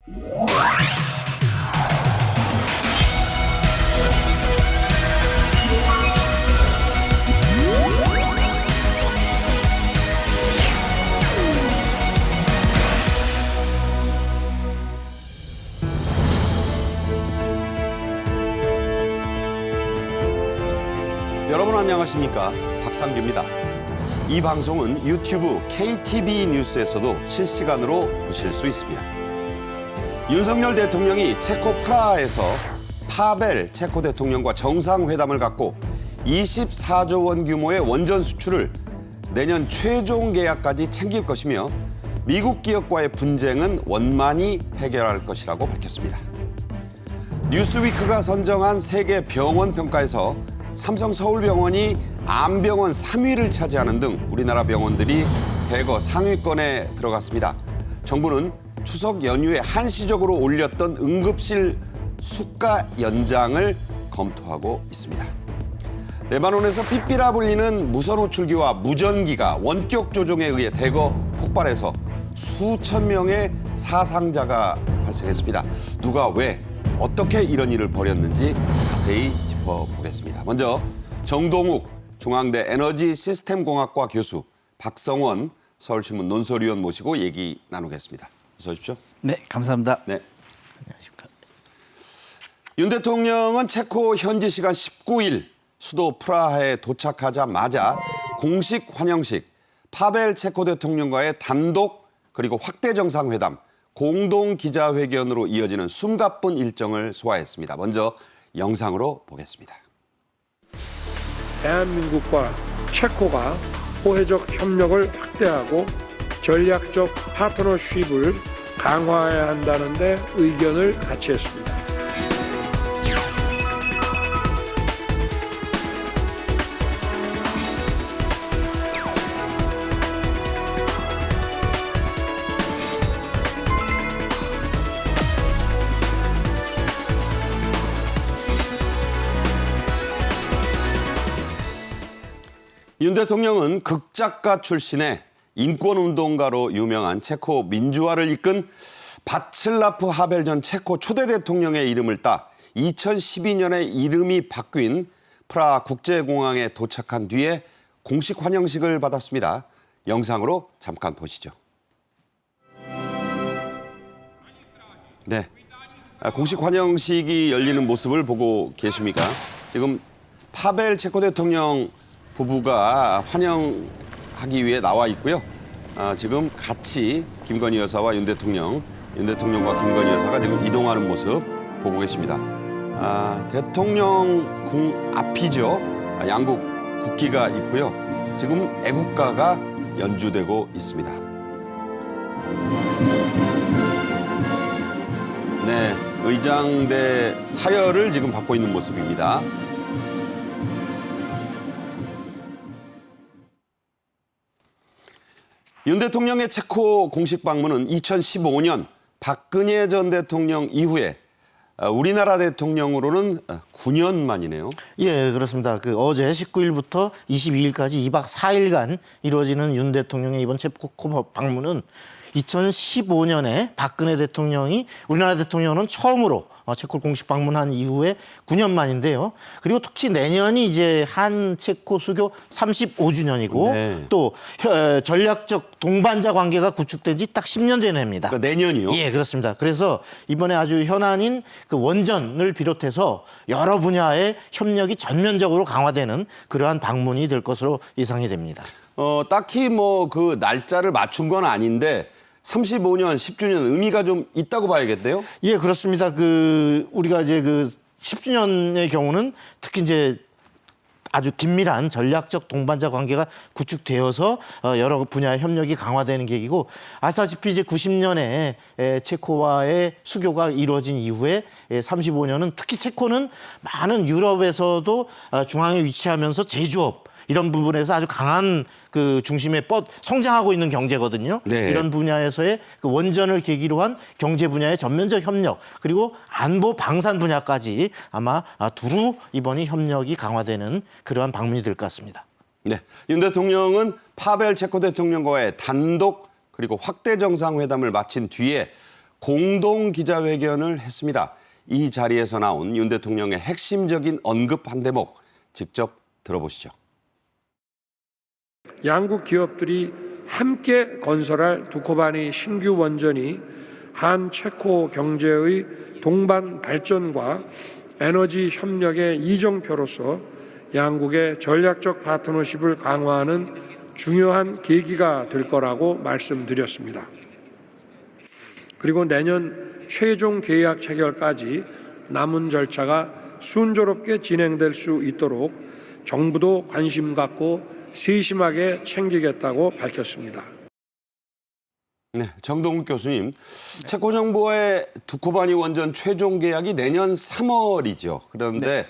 여러분 안녕하십니까? 박상규입니다. 이 방송은 유튜브 KTV 뉴스에서도 실시간으로 보실 수 있습니다. 윤석열 대통령이 체코 프라하에서 파벨 체코 대통령과 정상회담을 갖고 24조 원 규모의 원전 수출을 내년 최종 계약까지 챙길 것이며 미국 기업과의 분쟁은 원만히 해결할 것이라고 밝혔습니다. 뉴스위크가 선정한 세계 병원 평가에서 삼성 서울병원이 암병원 3위를 차지하는 등 우리나라 병원들이 대거 상위권에 들어갔습니다. 정부는 추석 연휴에 한시적으로 올렸던 응급실 수가 연장을 검토하고 있습니다. 레바논에서 삐삐라 불리는 무선 호출기와 무전기가 원격 조종에 의해 대거 폭발해서 수천 명의 사상자가 발생했습니다. 누가 왜 어떻게 이런 일을 벌였는지 자세히 짚어보겠습니다. 먼저 정동욱 중앙대 에너지시스템공학과 교수, 박성원 서울신문 논설위원 모시고 얘기 나누겠습니다. 어서 오십시오. 네, 감사합니다. 네. 안녕하십니까. 윤 대통령은 체코 현지 시간 19일 수도 프라하에 도착하자마자 공식 환영식, 파벨 체코 대통령과의 단독 그리고 확대 정상회담, 공동 기자회견으로 이어지는 숨가쁜 일정을 소화했습니다. 먼저 영상으로 보겠습니다. 대한민국과 체코가 호혜적 협력을 확대하고 전략적 파트너십을 강화해야 한다는 데 의견을 같이 했습니다. 윤 대통령은 극작가 출신의 인권운동가로 유명한 체코 민주화를 이끈 바칠라프 하벨 전 체코 초대 대통령의 이름을 따 2012년에 이름이 바뀐 프라하 국제공항에 도착한 뒤에 공식 환영식을 받았습니다. 영상으로 잠깐 보시죠. 네, 공식 환영식이 열리는 모습을 보고 계십니까? 지금 파벨 체코 대통령 부부가 환영하기 위해 나와 있고요. 지금 같이 김건희 여사와 윤 대통령과 김건희 여사가 지금 이동하는 모습 보고 계십니다. 대통령 궁 앞이죠. 양국 국기가 있고요. 지금 애국가가 연주되고 있습니다. 네, 의장대 사열을 지금 받고 있는 모습입니다. 윤 대통령의 체코 공식 방문은 2015년 박근혜 전 대통령 이후에 우리나라 대통령으로는 9년 만이네요. 예, 그렇습니다. 어제 19일부터 22일까지 2박 4일간 이루어지는 윤 대통령의 이번 체코 방문은 2015년에 박근혜 대통령이 우리나라 대통령은 처음으로 체코를 공식 방문한 이후에 9년 만인데요. 그리고 특히 내년이 이제 한 체코 수교 35주년이고 네. 또 전략적 동반자 관계가 구축된 지 딱 10년 된 해입니다. 그러니까 내년이요? 예, 그렇습니다. 그래서 이번에 아주 현안인 원전을 비롯해서 여러 분야의 협력이 전면적으로 강화되는 그러한 방문이 될 것으로 예상이 됩니다. 딱히 뭐 그 날짜를 맞춘 건 아닌데 35년, 10주년 의미가 좀 있다고 봐야겠네요. 예, 그렇습니다. 우리가 이제 10주년의 경우는 특히 이제 아주 긴밀한 전략적 동반자 관계가 구축되어서 여러 분야의 협력이 강화되는 계기고, 아시다시피 이제 90년에 체코와의 수교가 이루어진 이후에 35년은 특히 체코는 많은 유럽에서도 중앙에 위치하면서 제조업 이런 부분에서 아주 강한 중심에 성장하고 있는 경제거든요. 네. 이런 분야에서의 원전을 계기로 한 경제 분야의 전면적 협력, 그리고 안보 방산 분야까지 아마 두루 이번이 협력이 강화되는 그러한 방문이 될 것 같습니다. 네, 윤 대통령은 파벨 체코 대통령과의 단독 그리고 확대 정상회담을 마친 뒤에 공동 기자회견을 했습니다. 이 자리에서 나온 윤 대통령의 핵심적인 언급 한 대목 직접 들어보시죠. 양국 기업들이 함께 건설할 두코바니 신규 원전이 한 체코 경제의 동반 발전과 에너지 협력의 이정표로서 양국의 전략적 파트너십을 강화하는 중요한 계기가 될 거라고 말씀드렸습니다. 그리고 내년 최종 계약 체결까지 남은 절차가 순조롭게 진행될 수 있도록 정부도 관심 갖고 세심하게 챙기겠다고 밝혔습니다. 네, 정동욱 교수님, 체코 정부와의 두코바니 원전 최종 계약이 내년 3월이죠. 그런데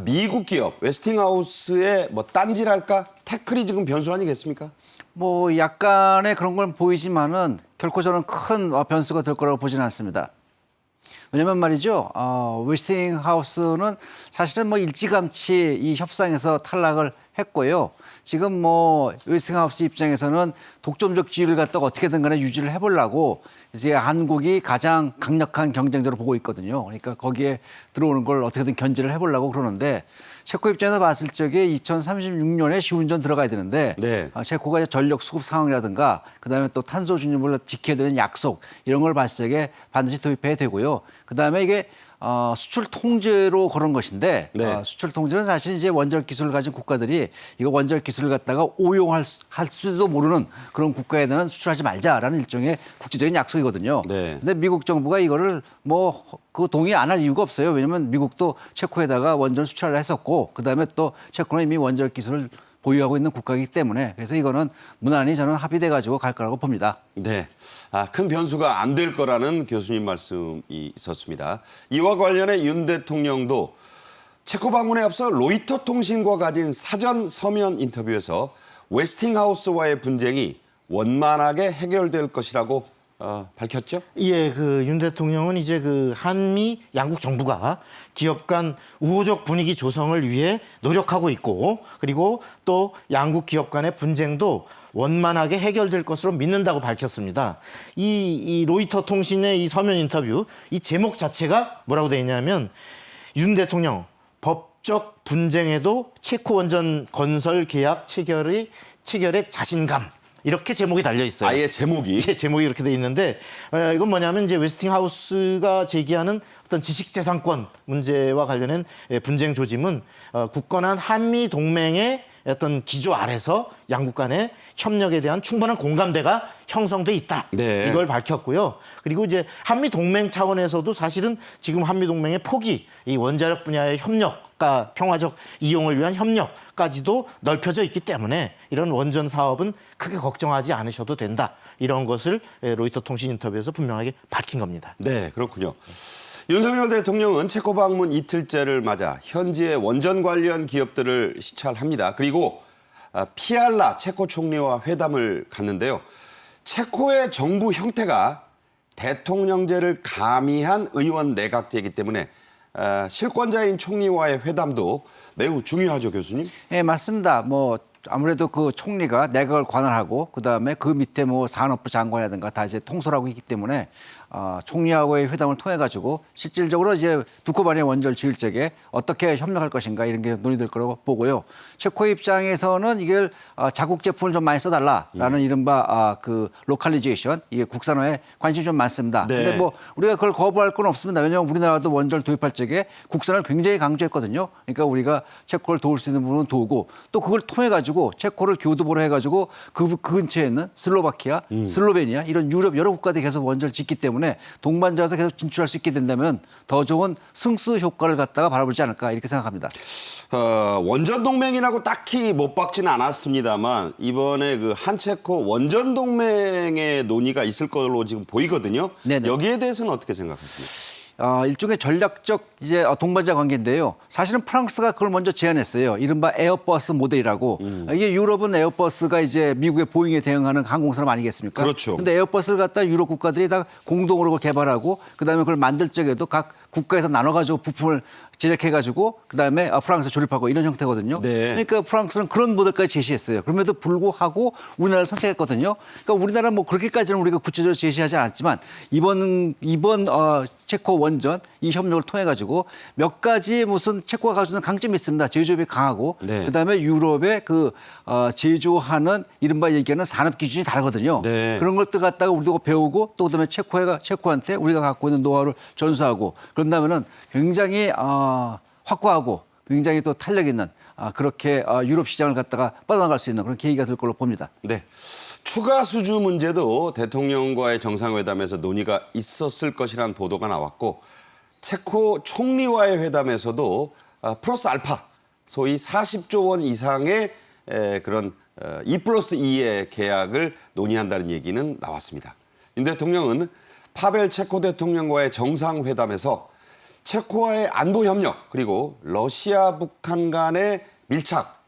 미국 기업 웨스팅하우스의 뭐 딴지랄까 태클이 지금 변수 아니겠습니까? 뭐 약간의 그런 건 보이지만은 결코 저는 큰 변수가 될 거라고 보지는 않습니다. 왜냐면 말이죠, 웨스팅하우스는 사실은 뭐 일찌감치 이 협상에서 탈락을 했고요. 지금 뭐 웨스팅하우스 입장에서는 독점적 지위를 갖다가 어떻게든 간에 유지를 해보려고 이제 한국이 가장 강력한 경쟁자로 보고 있거든요. 그러니까 거기에 들어오는 걸 어떻게든 견제를 해보려고 그러는데 체코 입장에서 봤을 적에 2036년에 시운전 들어가야 되는데 네. 체코가 전력 수급 상황이라든가 그다음에 또 탄소 중립을 지켜야 되는 약속 이런 걸 봤을 적에 반드시 도입해야 되고요. 그다음에 이게 수출 통제로 그런 것인데 네. 수출 통제는 사실 이제 원자력 기술을 가진 국가들이 이거 원자력 기술을 갖다가 오용할 수도 모르는 그런 국가에는 수출하지 말자라는 일종의 국제적인 약속이거든요. 네. 근데 미국 정부가 이거를 뭐 그 동의 안 할 이유가 없어요. 왜냐하면 미국도 체코에다가 원전 수출을 했었고 그다음에 또 체코는 이미 원자력 기술을 보유하고 있는 국가이기 때문에 그래서 이거는 무난히 저는 합의돼 가지고 갈 거라고 봅니다. 네, 큰 변수가 안 될 거라는 교수님 말씀이 있었습니다. 이와 관련해 윤 대통령도 체코 방문에 앞서 로이터 통신과 가진 사전 서면 인터뷰에서 웨스팅하우스와의 분쟁이 원만하게 해결될 것이라고 밝혔죠? 예, 그 윤 대통령은 이제 그 한미 양국 정부가 기업 간 우호적 분위기 조성을 위해 노력하고 있고 그리고 또 양국 기업 간의 분쟁도 원만하게 해결될 것으로 믿는다고 밝혔습니다. 이 로이터 통신의 이 서면 인터뷰 이 제목 자체가 뭐라고 돼 있냐면 윤 대통령 법적 분쟁에도 체코 원전 건설 계약 체결에 자신감 이렇게 제목이 달려 있어요. 아예 제목이? 예, 제목이 이렇게 돼 있는데 이건 뭐냐면 이제 웨스팅하우스가 제기하는 어떤 지식재산권 문제와 관련된 분쟁 조짐은 굳건한 한미 동맹의 어떤 기조 아래서 양국 간의 협력에 대한 충분한 공감대가 형성돼 있다. 네. 이걸 밝혔고요. 그리고 이제 한미 동맹 차원에서도 사실은 지금 한미 동맹의 폭이 이 원자력 분야의 협력과 평화적 이용을 위한 협력까지도 넓혀져 있기 때문에 이런 원전 사업은 크게 걱정하지 않으셔도 된다. 이런 것을 로이터 통신 인터뷰에서 분명하게 밝힌 겁니다. 네, 그렇군요. 윤석열 대통령은 체코 방문 이틀째를 맞아 현지의 원전 관련 기업들을 시찰합니다. 그리고 피알라 체코 총리와 회담을 갖는데요. 체코의 정부 형태가 대통령제를 가미한 의원 내각제이기 때문에 실권자인 총리와의 회담도 매우 중요하죠, 교수님? 예, 맞습니다. 뭐 아무래도 그 총리가 내각을 관할하고 그다음에 그 밑에 뭐 산업부 장관이라든가 다 이제 통솔하고 있기 때문에 총리하고의 회담을 통해 가지고 실질적으로 이제 두코바니 원전을 지을 적에 어떻게 협력할 것인가 이런 게 논의될 거라고 보고요. 체코 입장에서는 이걸 자국 제품을 좀 많이 써달라라는 이른바 그 로컬리제이션 이게 국산화에 관심이 좀 많습니다. 네. 근데 뭐 우리가 그걸 거부할 건 없습니다. 왜냐하면 우리나라도 원전을 도입할 적에 국산을 굉장히 강조했거든요. 그러니까 우리가 체코를 도울 수 있는 부분은 도우고 또 그걸 통해 가지고 체코를 교두보로 해가지고 그 근처에 있는 슬로바키아, 슬로베니아 이런 유럽 여러 국가들이 계속 원전을 짓기 때문에 동반자에서 계속 진출할 수 있게 된다면 더 좋은 승수 효과를 갖다가 바라보지 않을까 이렇게 생각합니다. 원전 동맹이라고 딱히 못 박지는 않았습니다만 이번에 그 한체코 원전 동맹의 논의가 있을 걸로 지금 보이거든요. 네네. 여기에 대해서는 어떻게 생각하십니까? 일종의 전략적 이제 동반자 관계인데요. 사실은 프랑스가 그걸 먼저 제안했어요. 이른바 에어버스 모델이라고. 이게 유럽은 에어버스가 이제 미국의 보잉에 대응하는 항공산업 아니겠습니까? 그렇죠. 근데 에어버스를 갖다 유럽 국가들이 다 공동으로 개발하고 그다음에 그걸 만들 적에도 각 국가에서 나눠가지고 부품을 제작해가지고 그다음에 프랑스에 조립하고 이런 형태거든요. 네. 그러니까 프랑스는 그런 모델까지 제시했어요. 그럼에도 불구하고 우리나라를 선택했거든요. 그러니까 우리나라 뭐 그렇게까지는 우리가 구체적으로 제시하지 않았지만 이번 체코 원전 이 협력을 통해 가지고 몇 가지 무슨 체코가 가지고 있는 강점이 있습니다. 제조업이 강하고 네. 그다음에 유럽의 그 제조하는 이른바 얘기하는 산업 기준이 다르거든요. 네. 그런 것들 갖다가 우리도 배우고 또 그다음에 체코한테 우리가 갖고 있는 노하우를 전수하고 그런다면은 굉장히 확고하고 굉장히 또 탄력 있는 그렇게 유럽 시장을 갖다가 뻗어나갈 수 있는 그런 계기가 될 걸로 봅니다. 네. 추가 수주 문제도 대통령과의 정상회담에서 논의가 있었을 것이라는 보도가 나왔고 체코 총리와의 회담에서도 플러스 알파 소위 40조 원 이상의 그런 2+2의 계약을 논의한다는 얘기는 나왔습니다. 윤 대통령은 파벨 체코 대통령과의 정상회담에서 체코와의 안보 협력 그리고 러시아 북한 간의 밀착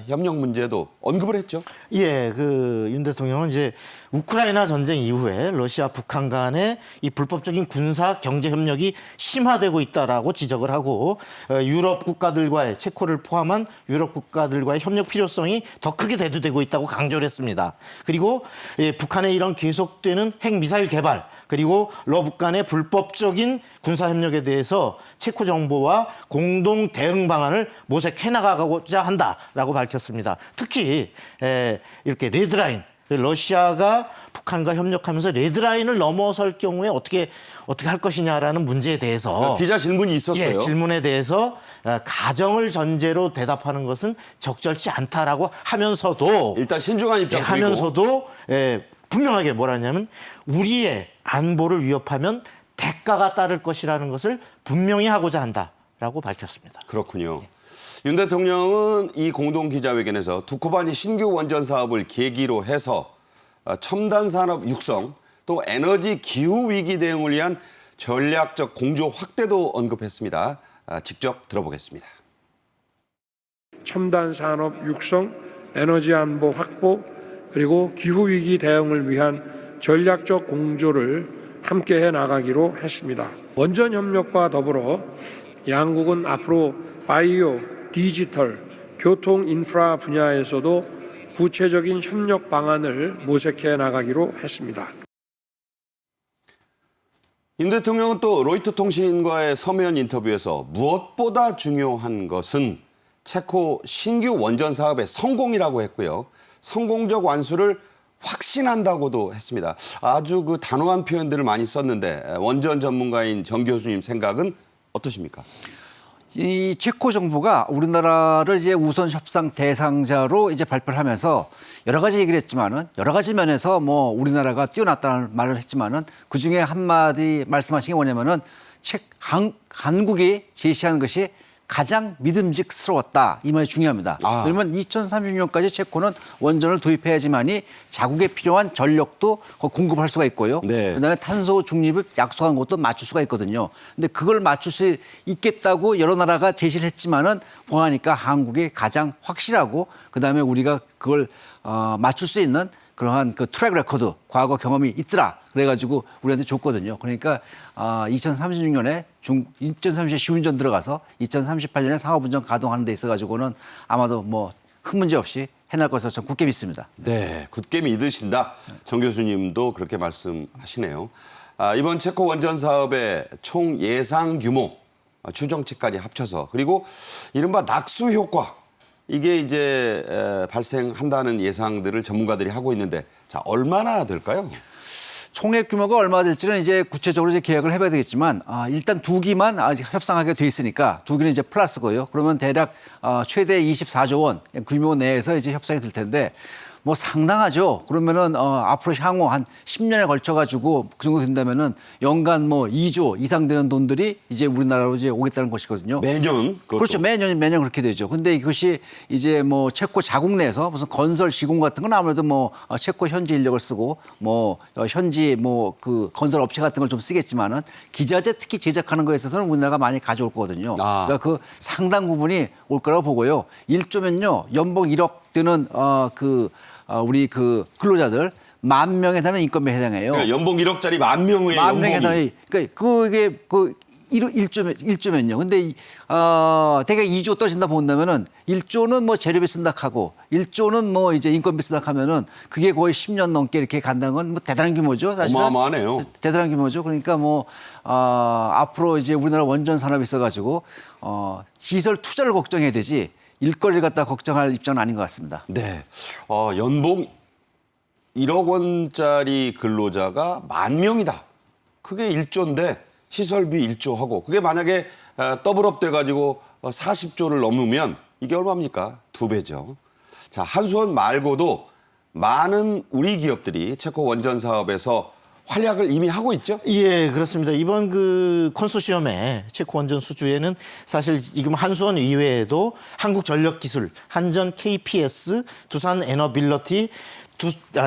협력 문제도 언급을 했죠. 예, 그 윤 대통령은 이제 우크라이나 전쟁 이후에 러시아 북한 간의 이 불법적인 군사 경제 협력이 심화되고 있다라고 지적을 하고 유럽 국가들과의 체코를 포함한 유럽 국가들과의 협력 필요성이 더 크게 대두되고 있다고 강조를 했습니다. 그리고 북한의 이런 계속되는 핵 미사일 개발 그리고 러북 간의 불법적인 군사 협력에 대해서 체코 정부와 공동 대응 방안을 모색해 나가고자 한다라고 밝혔습니다. 특히 이렇게 레드라인, 러시아가 북한과 협력하면서 레드라인을 넘어설 경우에 어떻게 할 것이냐라는 문제에 대해서 기자 질문이 있었어요. 예, 질문에 대해서 가정을 전제로 대답하는 것은 적절치 않다라고 하면서도 일단 신중한 입장 보이고 하면서도 분명하게 뭐라냐면 우리의 안보를 위협하면 대가가 따를 것이라는 것을 분명히 하고자 한다라고 밝혔습니다. 그렇군요. 윤 대통령은 이 공동 기자회견에서 두코바니 신규 원전 사업을 계기로 해서 첨단 산업 육성 또 에너지 기후 위기 대응을 위한 전략적 공조 확대도 언급했습니다. 직접 들어보겠습니다. 첨단 산업 육성, 에너지 안보 확보, 그리고 기후 위기 대응을 위한 전략적 공조를 함께 해 나가기로 했습니다. 원전 협력과 더불어 양국은 앞으로 바이오, 디지털, 교통 인프라 분야에서도 구체적인 협력 방안을 모색해 나가기로 했습니다. 윤 대통령은 또 로이터 통신과의 서면 인터뷰에서 무엇보다 중요한 것은 체코 신규 원전 사업의 성공이라고 했고요. 성공적 완수를 확신한다고도 했습니다. 아주 그 단호한 표현들을 많이 썼는데 원전 전문가인 정 교수님 생각은 어떠십니까? 이 체코 정부가 우리나라를 이제 우선 협상 대상자로 이제 발표를 하면서 여러 가지 얘기를 했지만은 여러 가지 면에서 뭐 우리나라가 뛰어났다는 말을 했지만은 그 중에 한마디 말씀하신 게 뭐냐면은 한국이 제시한 것이 가장 믿음직스러웠다. 이 말이 중요합니다. 왜냐하면 2036년까지 체코는 원전을 도입해야지만이 자국에 필요한 전력도 공급할 수가 있고요. 네. 그다음에 탄소 중립을 약속한 것도 맞출 수가 있거든요. 근데 그걸 맞출 수 있겠다고 여러 나라가 제시를 했지만은 보아하니까 한국이 가장 확실하고 그다음에 우리가 그걸 맞출 수 있는 그러한 그 트랙 레코드, 과거 경험이 있더라. 그래가지고 우리한테 줬거든요. 그러니까 2036년에 2030년 시운전 들어가서 2038년에 상업운전 가동하는 데 있어가지고는 아마도 뭐 큰 문제 없이 해낼 것을 저는 굳게 믿습니다. 네, 굳게 믿으신다. 정 교수님도 그렇게 말씀하시네요. 이번 체코 원전 사업의 총 예상 규모, 추정치까지 합쳐서 그리고 이른바 낙수 효과 이게 이제 발생한다는 예상들을 전문가들이 하고 있는데 자 얼마나 될까요? 총액 규모가 얼마 될지는 이제 구체적으로 이제 계약을 해봐야 되겠지만 일단 두 기만 아직 협상하게 돼 있으니까 두 기는 이제 플러스고요. 그러면 대략 최대 24조 원 규모 내에서 이제 협상이 될 텐데 뭐 상당하죠. 그러면은 앞으로 향후 한 10년에 걸쳐 가지고 그 정도 된다면은 연간 뭐 2조 이상 되는 돈들이 이제 우리나라로 이제 오겠다는 것이거든요. 매년 그것도. 그렇죠. 매년 그렇게 되죠. 근데 이것이 이제 뭐 체코 자국 내에서 무슨 건설 시공 같은 건 아무래도 뭐 체코 현지 인력을 쓰고 뭐 현지 뭐 그 건설 업체 같은 걸 좀 쓰겠지만은 기자재 특히 제작하는 거에 있어서는 우리나라가 많이 가져올 거거든요. 그러니까 그 상당 부분이 올 거라고 보고요. 1조면요 연봉 1억 되는 우리 그 근로자들 10,000명에 달하는 인건비에 해당해요. 그러니까 연봉 1억짜리 10,000명의 만 명에 연봉이. 달하는 그러니까 그게 1조면요. 근데 대개 2조 떠진다 본다면은 1조는 뭐 재료비 쓴다 하고 1조는 뭐 이제 인건비 쓴다 하면은 그게 거의 10년 넘게 이렇게 간다는 건 뭐 대단한 규모죠. 사실은. 어마어마하네요. 대단한 규모죠. 그러니까 뭐 앞으로 이제 우리나라 원전 산업이 있어가지고 시설 투자를 걱정해야 되지 일거리를 갖다 걱정할 입장은 아닌 것 같습니다. 네. 연봉 1억 원짜리 근로자가 10,000명이다. 그게 1조인데 시설비 1조 하고 그게 만약에 더블업 돼가지고 40조를 넘으면 이게 얼마입니까? 2배죠. 자, 한수원 말고도 많은 우리 기업들이 체코 원전 사업에서 활약을 이미 하고 있죠? 예, 그렇습니다. 이번 그 컨소시엄의 체코 원전 수주에는 사실 지금 한수원 이외에도 한국전력기술, 한전 KPS, 두산 에너빌러티,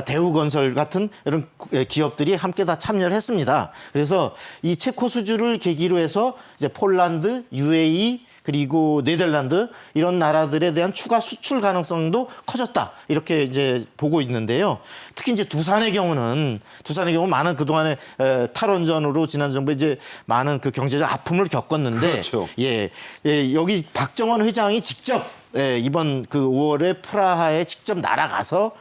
대우건설 같은 이런 기업들이 함께 다 참여를 했습니다. 그래서 이 체코 수주를 계기로 해서 이제 폴란드, UAE 그리고 네덜란드 이런 나라들에 대한 추가 수출 가능성도 커졌다 이렇게 이제 보고 있는데요. 특히 이제 두산의 경우 많은 그동안에 탈원전으로 지난 정부에 이제 많은 그 경제적 아픔을 겪었는데, 그렇죠. 예, 여기 박정원 회장이 직접 이번 그 5월에 프라하에 직접 날아가서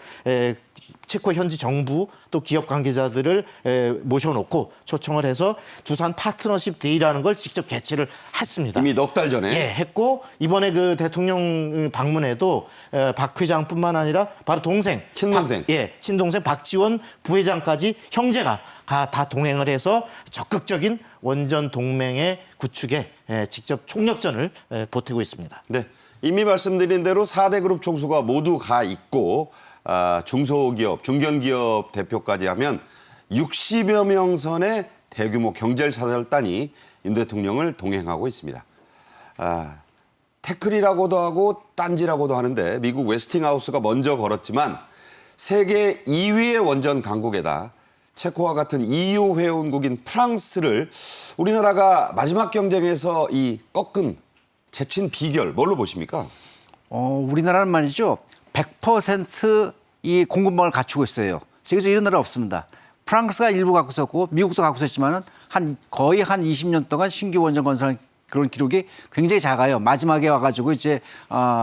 체코 현지 정부 또 기업 관계자들을 모셔놓고 초청을 해서 두산 파트너십 데이라는 걸 직접 개최를 했습니다. 이미 넉 달 전에. 예, 했고 이번에 그 대통령 방문에도 박 회장뿐만 아니라 바로 동생, 친동생. 친동생 박지원 부회장까지 형제가 다 동행을 해서 적극적인 원전 동맹의 구축에 직접 총력전을 보태고 있습니다. 네. 이미 말씀드린 대로 4대 그룹 총수가 모두 가 있고 중소기업, 중견기업 대표까지 하면 60여 명 선의 대규모 경제사절단이 윤 대통령을 동행하고 있습니다. 태클이라고도 하고 딴지라고도 하는데 미국 웨스팅하우스가 먼저 걸었지만 세계 2위의 원전 강국에다 체코와 같은 EU 회원국인 프랑스를 우리나라가 마지막 경쟁에서 이 꺾은 제친 비결 뭘로 보십니까? 우리나라는 말이죠. 100%이 공급망을 갖추고 있어요. 세계에서 이런 나라 없습니다. 프랑스가 일부 갖고 있었고 미국도 갖고 있었지만은 거의 한 20년 동안 신규 원전 건설 그런 기록이 굉장히 작아요. 마지막에 와가지고 이제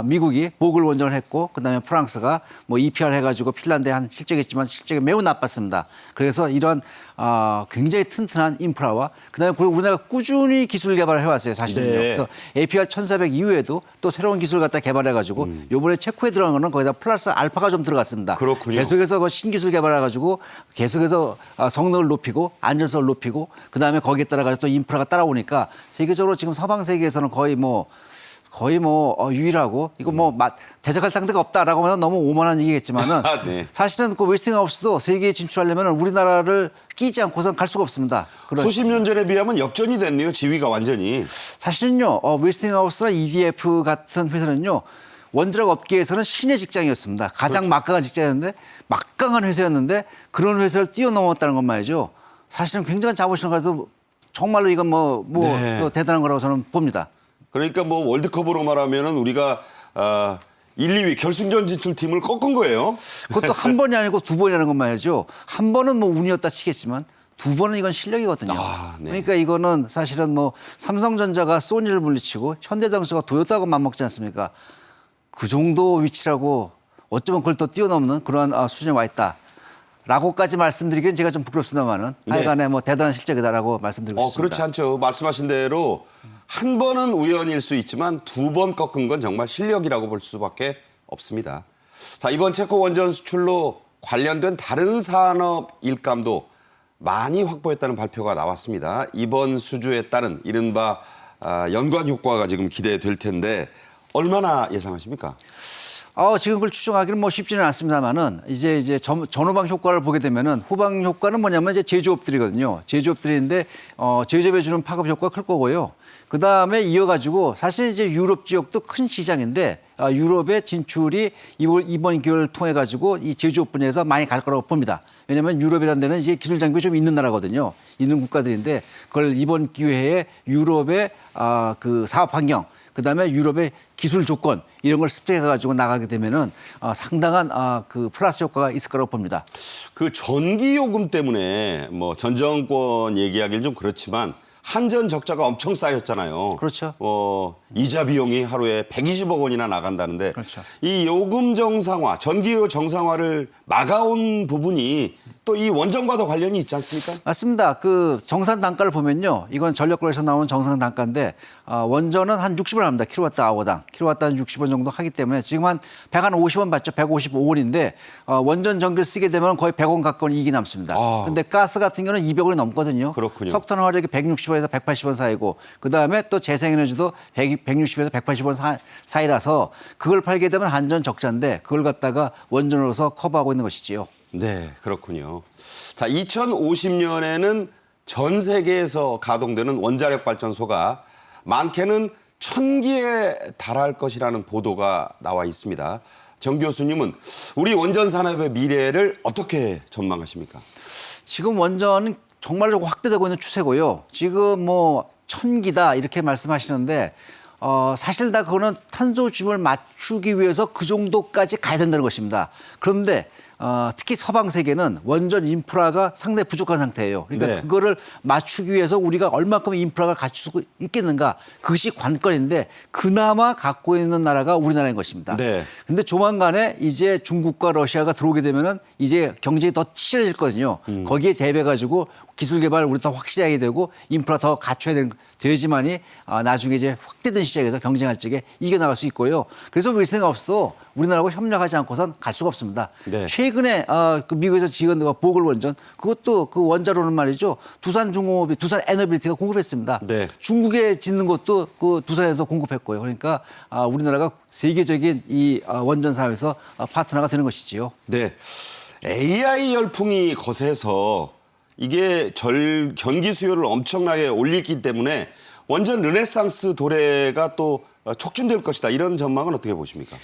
미국이 보글 원전을 했고 그다음에 프랑스가 뭐 EPR 해가지고 핀란드에 한 실적했지만 실적이 매우 나빴습니다. 그래서 이런 굉장히 튼튼한 인프라와 그다음에 우리나라가 꾸준히 기술 개발을 해왔어요. 사실은요. 네. 그래서 APR 1400 이후에도 또 새로운 기술 갖다 개발해가지고 이번에 체코에 들어간 거는 거기다 플러스 알파가 좀 들어갔습니다. 그렇군요. 계속해서 그 신기술 개발해가지고 계속해서 성능을 높이고 안전성을 높이고 그다음에 거기에 따라가지고 또 인프라가 따라오니까 세계적으로 지금 서방 세계에서는 거의 뭐 유일하고 이거 뭐 대적할 상대가 없다라고 하면 너무 오만한 얘기겠지만은 네. 사실은 그 웨스팅하우스도 세계에 진출하려면 우리나라를 끼지 않고선 갈 수가 없습니다. 수십 년 전에 비하면 역전이 됐네요. 지위가 완전히. 사실은요, 웨스팅하우스나 EDF 같은 회사는요, 원자력 업계에서는 신의 직장이었습니다. 가장 막강한 직장이었는데, 막강한 회사였는데, 그런 회사를 뛰어넘었다는 건 말이죠. 사실은 굉장한 자부심을 가지고 정말로 이건 네. 또 대단한 거라고 저는 봅니다. 그러니까 뭐 월드컵으로 말하면은 우리가 1, 2위 결승전 진출 팀을 꺾은 거예요. 그것도 한 번이 아니고 두 번이라는 건 말이죠. 한 번은 뭐 운이었다 치겠지만 두 번은 이건 실력이거든요. 네. 그러니까 이거는 사실은 뭐 삼성전자가 소니를 물리치고 현대자동차가 도요타하고 맞먹지 않습니까? 그 정도 위치라고 어쩌면 그걸 또 뛰어넘는 그런 수준에 와 있다. 라고까지 말씀드리기는 제가 좀 부끄럽습니다만은 네. 하여간에 뭐 대단한 실적이다라고 말씀드리고 싶습니다. 그렇지 않죠. 말씀하신 대로 한 번은 우연일 수 있지만 두 번 꺾은 건 정말 실력이라고 볼 수밖에 없습니다. 자, 이번 체코 원전 수출로 관련된 다른 산업 일감도 많이 확보했다는 발표가 나왔습니다. 이번 수주에 따른 이른바 연관 효과가 지금 기대될 텐데 얼마나 예상하십니까? 지금 그걸 추정하기는 뭐 쉽지는 않습니다만은 이제 전후방 효과를 보게 되면은 후방 효과는 뭐냐면 이제 제조업들이거든요. 제조업들인데 제조업에 주는 파급 효과가 클 거고요. 그 다음에 이어가지고 사실 이제 유럽 지역도 큰 시장인데 유럽의 진출이 이번 기회를 통해 가지고 이 제조업 분야에서 많이 갈 거라고 봅니다. 왜냐하면 유럽이라는 데는 이제 기술 장벽이 좀 있는 나라거든요. 있는 국가들인데 그걸 이번 기회에 유럽의 그 사업 환경 그다음에 유럽의 기술 조건 이런 걸 습득해 가지고 나가게 되면은 상당한 그 플러스 효과가 있을 거라고 봅니다. 그 전기 요금 때문에 뭐 전 정권 얘기하기는 좀 그렇지만 한전 적자가 엄청 쌓였잖아요. 그렇죠. 이자 비용이 하루에 120억 원이나 나간다는데 그렇죠. 이 요금 정상화, 전기료 정상화를 막아온 부분이 또 이 원전과도 관련이 있지 않습니까? 맞습니다. 그 정산 단가를 보면요. 이건 전력거래에서 나오는 정산 단가인데 원전은 한 60원 합니다. 킬로와트아워당. 킬로와트당 60원 정도 하기 때문에 지금 한 150원 받죠. 155원인데 원전 전기를 쓰게 되면 거의 100원 가까운 이익이 남습니다. 근데 가스 같은 경우는 200원이 넘거든요. 그렇군요. 석탄 화력이 160원에서 180원 사이고 그다음에 또 재생에너지도 160에서 180원 사이라서 그걸 팔게 되면 한전 적자인데 그걸 갖다가 원전으로서 커버하고 있는 것이지요. 네, 그렇군요. 자, 2050년에는 전 세계에서 가동되는 원자력 발전소가 많게는 1000기에 달할 것이라는 보도가 나와 있습니다. 정 교수님은 우리 원전 산업의 미래를 어떻게 전망하십니까? 지금 원전은 정말로 확대되고 있는 추세고요. 지금 뭐 1000기다 이렇게 말씀하시는데 사실 다 그거는 탄소 중립을 맞추기 위해서 그 정도까지 가야 된다는 것입니다. 그런데 특히 서방 세계는 원전 인프라가 상당히 부족한 상태예요. 그러니까 네. 그거를 맞추기 위해서 우리가 얼마큼 인프라를 갖출 수 있겠는가 그것이 관건인데 그나마 갖고 있는 나라가 우리나라인 것입니다. 네. 근데 조만간에 이제 중국과 러시아가 들어오게 되면은 이제 경쟁이 더 치열해질 거거든요. 거기에 대비해 가지고 기술 개발 우리 더 확실히 하게 되고 인프라 더 갖춰야 되지만이 나중에 이제 확대된 시장에서 경쟁할 적에 이겨나갈 수 있고요. 그래서 웨스팅하우스도 우리나라하고 협력하지 않고선 갈 수가 없습니다. 네. 최근에 그 미국에서 지은 보글 원전 그것도 그 원자로는 말이죠. 두산중공업이 두산 에너빌티가 공급했습니다. 네. 중국에 짓는 것도 그 두산에서 공급했고요. 그러니까 우리나라가 세계적인 이 원전 사업에서 파트너가 되는 것이지요. 네. AI 열풍이 거세서 이게 전기 수요를 엄청나게 올리기 때문에 원전 르네상스 도래가 또 촉진될 것이다. 이런 전망은 어떻게 보십니까?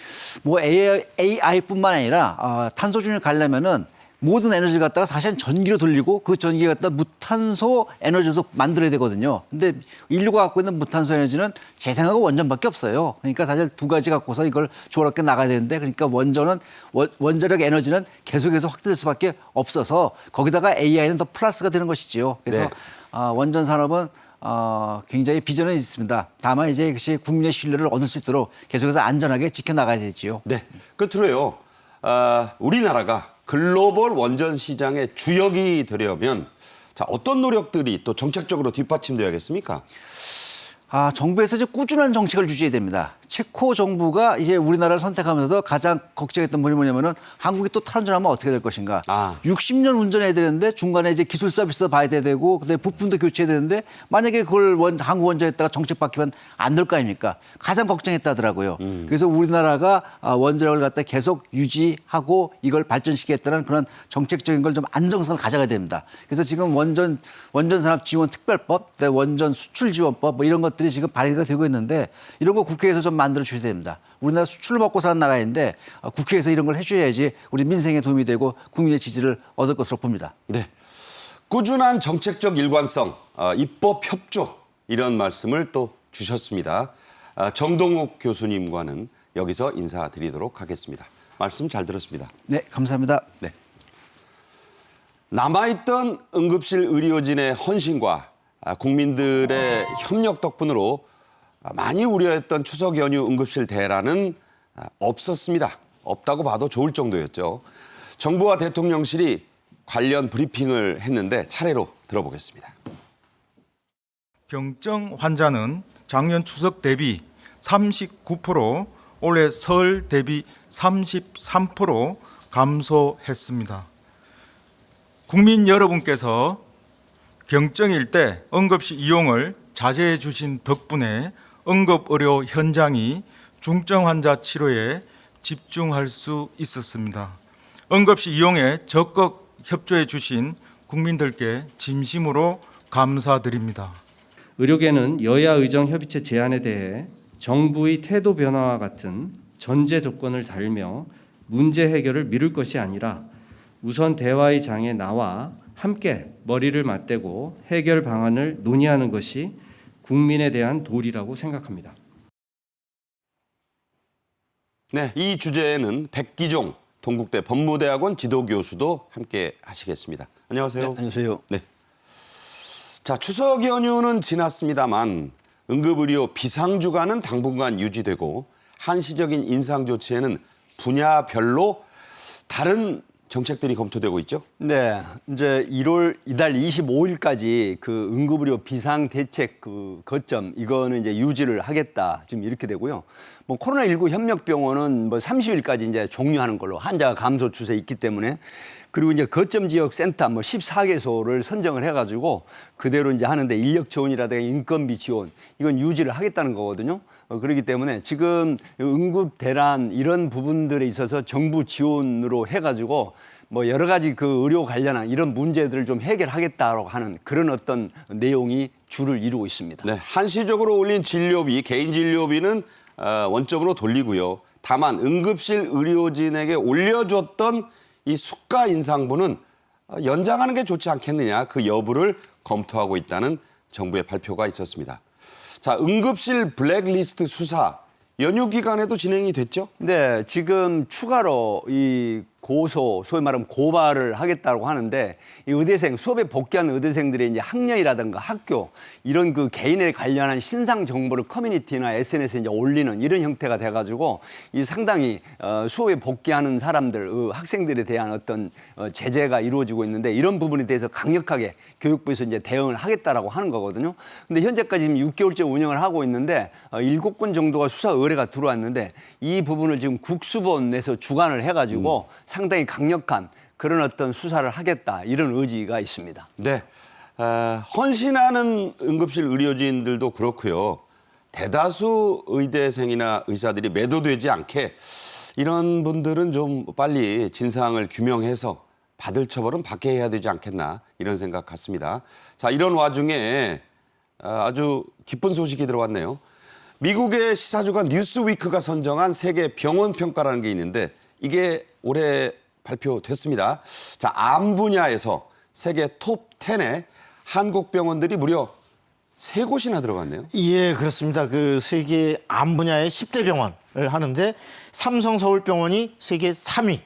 뭐 AI뿐만 아니라 탄소 중립을 가려면은 모든 에너지를 갖다가 사실은 전기로 돌리고 그 전기를 갖다 무탄소 에너지로 만들어야 되거든요. 근데 인류가 갖고 있는 무탄소 에너지는 재생하고 원전밖에 없어요. 그러니까 사실 두 가지 갖고서 이걸 조화롭게 나가야 되는데 그러니까 원자력 에너지는 계속해서 확대될 수밖에 없어서 거기다가 AI는 더 플러스가 되는 것이지요. 그래서 네. 원전 산업은 굉장히 비전은 있습니다. 다만 이제 이것이 국민의 신뢰를 얻을 수 있도록 계속해서 안전하게 지켜나가야 되지요. 네. 끝으로요. 우리나라가 글로벌 원전 시장의 주역이 되려면 자, 어떤 노력들이 또 정책적으로 뒷받침돼야겠습니까? 정부에서 이제 꾸준한 정책을 유지해야 됩니다. 체코 정부가 이제 우리나라를 선택하면서 가장 걱정했던 분이 뭐냐면은 한국이 또 탈원전하면 어떻게 될 것인가. 60년 운전해야 되는데 중간에 이제 기술 서비스도 봐야 되고 그다음에 부품도 교체해야 되는데 만약에 그걸 한국 원전에다가 정책 바뀌면 안 될 거 아닙니까? 가장 걱정했다더라고요. 그래서 우리나라가 원자력을 갖다 계속 유지하고 이걸 발전시키겠다는 그런 정책적인 걸 좀 안정성을 가져가야 됩니다. 그래서 지금 원전 산업 지원 특별법, 원전 수출 지원법 뭐 이런 것들이 지금 발의가 되고 있는데 이런 거 국회에서 좀 만들어 주셔야 됩니다. 우리나라 수출을 먹고 사는 나라인데 국회에서 이런 걸 해줘야지 우리 민생에 도움이 되고 국민의 지지를 얻을 것으로 봅니다. 네. 꾸준한 정책적 일관성, 입법 협조 이런 말씀을 또 주셨습니다. 정동욱 교수님과는 여기서 인사드리도록 하겠습니다. 말씀 잘 들었습니다. 네, 감사합니다. 네. 남아있던 응급실 의료진의 헌신과 국민들의 협력 덕분으로 많이 우려했던 추석 연휴 응급실 대란은 없었습니다. 없다고 봐도 좋을 정도였죠. 정부와 대통령실이 관련 브리핑을 했는데 차례로 들어보겠습니다. 경증 환자는 작년 추석 대비 39%, 올해 설 대비 33% 감소했습니다. 국민 여러분께서 경증일 때 응급실 이용을 자제해 주신 덕분에 응급의료 현장이 중증 환자 치료에 집중할 수 있었습니다. 응급실 이용에 적극 협조해 주신 국민들께 진심으로 감사드립니다. 의료계는 여야 의정 협의체 제안에 대해 정부의 태도 변화와 같은 전제 조건을 달며 문제 해결을 미룰 것이 아니라 우선 대화의 장에 나와 함께 머리를 맞대고 해결 방안을 논의하는 것이 국민에 대한 도리라고 생각합니다. 네, 이 주제에는 백기종 동국대 법무대학원 지도교수도 함께 하시겠습니다. 안녕하세요. 네, 안녕하세요. 네. 자, 추석 연휴는 지났습니다만 응급의료 비상주간은 당분간 유지되고 한시적인 인상 조치에는 분야별로 다른 정책들이 검토되고 있죠. 네, 이제 이달 25일까지 그 응급의료 비상대책 그 거점 이거는 이제 유지를 하겠다 지금 이렇게 되고요. 뭐 코로나19 협력병원은 뭐 30일까지 이제 종료하는 걸로 환자가 감소 추세에 있기 때문에 그리고 이제 거점 지역 센터 뭐 14개소를 선정을 해가지고 그대로 이제 하는데 인력 지원이라든가 인건비 지원 이건 유지를 하겠다는 거거든요. 그렇기 때문에 지금 응급 대란 이런 부분들에 있어서 정부 지원으로 해가지고 뭐 여러 가지 그 의료 관련한 이런 문제들을 좀 해결하겠다고 하는 그런 어떤 내용이 주를 이루고 있습니다. 네, 한시적으로 올린 진료비, 개인 진료비는 원점으로 돌리고요. 다만 응급실 의료진에게 올려줬던 이 수가 인상분은 연장하는 게 좋지 않겠느냐 그 여부를 검토하고 있다는 정부의 발표가 있었습니다. 자, 응급실 블랙리스트 수사 연휴 기간에도 진행이 됐죠? 네, 지금 추가로 이 고소, 소위 말하면 고발을 하겠다고 하는데 이 의대생, 수업에 복귀한 의대생들의 이제 학년이라든가 학교 이런 그 개인에 관련한 신상 정보를 커뮤니티나 SNS에 이제 올리는 이런 형태가 돼가지고 이 상당히 수업에 복귀하는 사람들, 학생들에 대한 어떤 제재가 이루어지고 있는데 이런 부분에 대해서 강력하게 교육부에서 이제 대응을 하겠다라고 하는 거거든요. 근데 현재까지 지금 6개월째 운영을 하고 있는데 7건 정도가 수사 의뢰가 들어왔는데 이 부분을 지금 국수본에서 주관을 해가지고 상당히 강력한 그런 어떤 수사를 하겠다 이런 의지가 있습니다. 네, 헌신하는 응급실 의료진들도 그렇고요. 대다수 의대생이나 의사들이 매도되지 않게 이런 분들은 좀 빨리 진상을 규명해서 받을 처벌은 받게 해야 되지 않겠나 이런 생각 같습니다. 자, 이런 와중에 아주 기쁜 소식이 들어왔네요. 미국의 시사주간 뉴스위크가 선정한 세계 병원 평가라는 게 있는데 이게 올해 발표됐습니다. 자, 암 분야에서 세계 톱 10에 한국 병원들이 무려 3곳이나 들어갔네요. 예, 그렇습니다. 그 세계 암 분야의 10대 병원을 하는데 삼성 서울병원이 세계 3위.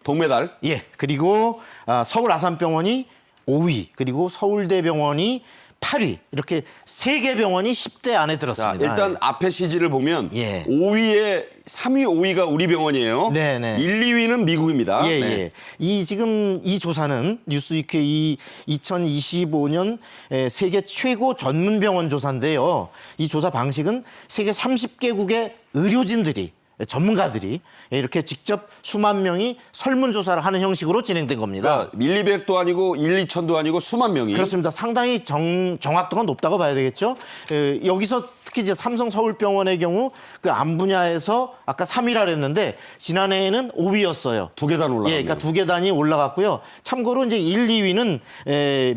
동메달. 예, 그리고 서울 아산병원이 5위, 그리고 서울대병원이 8위. 이렇게 3개 병원이 10대 안에 자, 들었습니다. 일단 앞에 CG를 보면 예. 5위에 3위, 5위가 우리 병원이에요. 네네. 1, 2위는 미국입니다. 예, 네. 예. 이 지금 이 조사는 뉴스위크의 이 2025년 세계 최고 전문 병원 조사인데요. 이 조사 방식은 세계 30개국의 의료진들이 전문가들이 이렇게 직접 수만 명이 설문조사를 하는 형식으로 진행된 겁니다. 그러니까 1, 200도 아니고 1, 2천도 아니고 수만 명이. 그렇습니다. 상당히 정확도가 높다고 봐야 되겠죠. 여기서 특히 이제 삼성 서울병원의 경우 그 암 분야에서 아까 3위라 그랬는데 지난해에는 5위였어요. 두 계단 올라갔네요. 예, 그러니까 두 계단이 올라갔고요. 참고로 이제 1, 2위는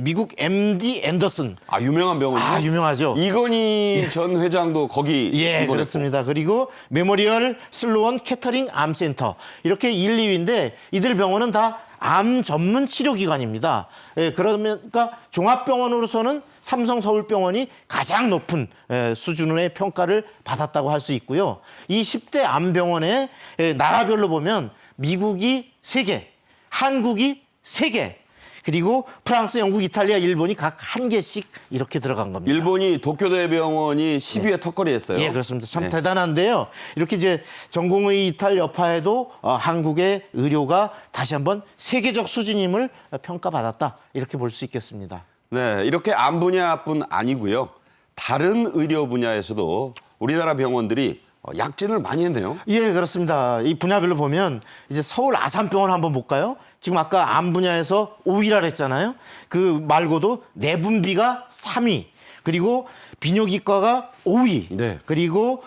미국 MD 앤더슨. 아, 유명한 병원이죠. 아, 유명하죠. 이건희 전 회장도 거기 예, 입원했고. 그렇습니다. 그리고 메모리얼 슬로원 캐터링 암센터 이렇게 1, 2위인데 이들 병원은 다 암 전문 치료기관입니다. 예, 그러니까 종합병원으로서는 삼성 서울병원이 가장 높은 수준의 평가를 받았다고 할 수 있고요. 이 10대 암병원의 나라별로 보면 미국이 3개, 한국이 3개, 그리고 프랑스, 영국, 이탈리아, 일본이 각 1개씩 이렇게 들어간 겁니다. 일본이 도쿄대병원이 10위에 턱걸이했어요. 예, 그렇습니다. 참 네. 대단한데요. 이렇게 이제 전공의 이탈 여파에도 한국의 의료가 다시 한번 세계적 수준임을 평가받았다. 이렇게 볼 수 있겠습니다. 네, 이렇게 암 분야뿐 아니고요. 다른 의료 분야에서도 우리나라 병원들이 약진을 많이 했네요. 예, 그렇습니다. 이 분야별로 보면 이제 서울 아산병원 한번 볼까요? 지금 아까 암 분야에서 5위라 그랬잖아요. 그 말고도 내분비가 3위, 그리고 비뇨기과가 5위, 네. 그리고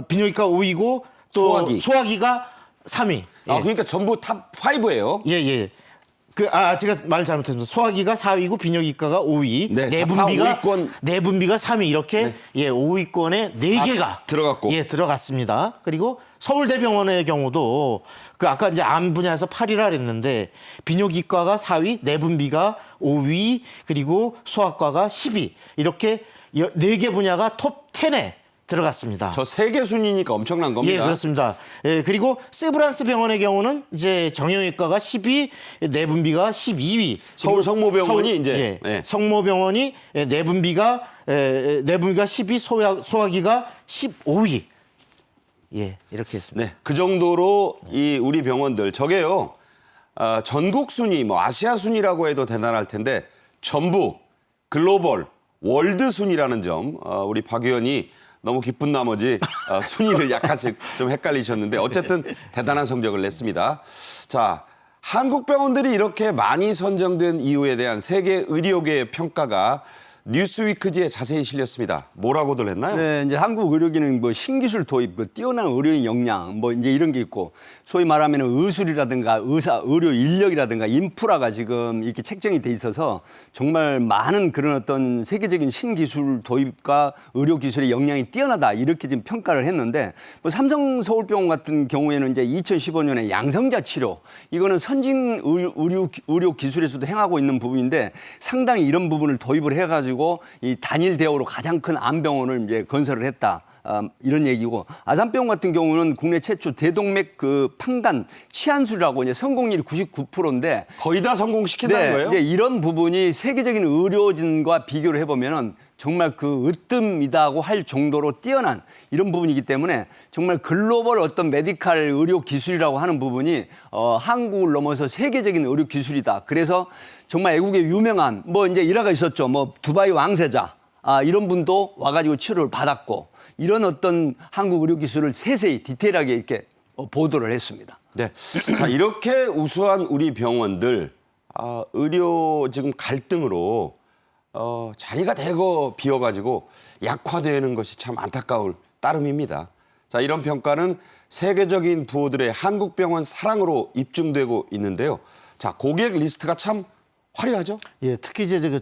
비뇨기과 5위고 또 소화기가 3위. 아, 그러니까 전부 탑 5예요. 예, 예. 제가 말 잘못했습니다. 소화기가 4위고 비뇨기과가 5위, 네, 내분비가 다 5위권. 내분비가 3위 이렇게 네. 예, 5위권에 4개가 들어갔고. 예, 들어갔습니다. 그리고 서울대병원의 경우도 그 아까 이제 암 분야에서 8위라 그랬는데 비뇨기과가 4위, 내분비가 5위, 그리고 소아과가 10위. 이렇게 4개 분야가 톱 10에 들어갔습니다. 저 세계 순위니까 엄청난 겁니다. 예, 그렇습니다. 예, 그리고 세브란스 병원의 경우는 이제 정형외과가 10위, 내분비가 12위. 서울 성모병원이 이제 예, 성모병원이 내분비가 10위, 소화기가 15위. 예, 이렇게 했습니다. 네, 그 정도로 이 우리 병원들 저게요. 전국 순위, 뭐 아시아 순위라고 해도 대단할 텐데 전부 글로벌 월드 순위라는 점 우리 박 의원이 너무 기쁜 나머지 순위를 약간씩 좀 헷갈리셨는데 어쨌든 대단한 성적을 냈습니다. 자, 한국 병원들이 이렇게 많이 선정된 이유에 대한 세계 의료계의 평가가 뉴스위크지에 자세히 실렸습니다. 뭐라고들 했나요? 네, 이제 한국 의료기는 뭐 신기술 도입, 뭐 뛰어난 의료인 역량, 뭐 이제 이런 게 있고, 소위 말하면 의술이라든가 의료 인력이라든가 인프라가 지금 이렇게 책정이 돼 있어서 정말 많은 그런 어떤 세계적인 신기술 도입과 의료 기술의 역량이 뛰어나다 이렇게 지금 평가를 했는데, 뭐 삼성 서울병원 같은 경우에는 이제 2015년에 양성자 치료 이거는 선진 의료 기술에서도 행하고 있는 부분인데 상당히 이런 부분을 도입을 해가지고 이 단일 대우로 가장 큰 암병원을 이제 건설을 했다. 이런 얘기고, 아산병원 같은 경우는 국내 최초 대동맥 그 판간 치안술이라고 이제 성공률이 99%인데 거의 다 성공시킨다는 거예요? 이제 이런 부분이 세계적인 의료진과 비교를 해보면은 정말 그 으뜸이다고 할 정도로 뛰어난 이런 부분이기 때문에 정말 글로벌 어떤 메디칼 의료 기술이라고 하는 부분이 한국을 넘어서 세계적인 의료 기술이다. 그래서 정말 애국의 유명한 뭐 이제 일화가 있었죠. 뭐 두바이 왕세자 이런 분도 와가지고 치료를 받았고 이런 어떤 한국 의료 기술을 세세히 디테일하게 이렇게 보도를 했습니다. 네. 자, 이렇게 우수한 우리 병원들 의료 지금 갈등으로 자리가 대거 비어가지고 약화되는 것이 참 안타까울 따름입니다. 자, 이런 평가는 세계적인 부호들의 한국 병원 사랑으로 입증되고 있는데요. 자, 고객 리스트가 참 화려하죠? 예, 특히 이제 그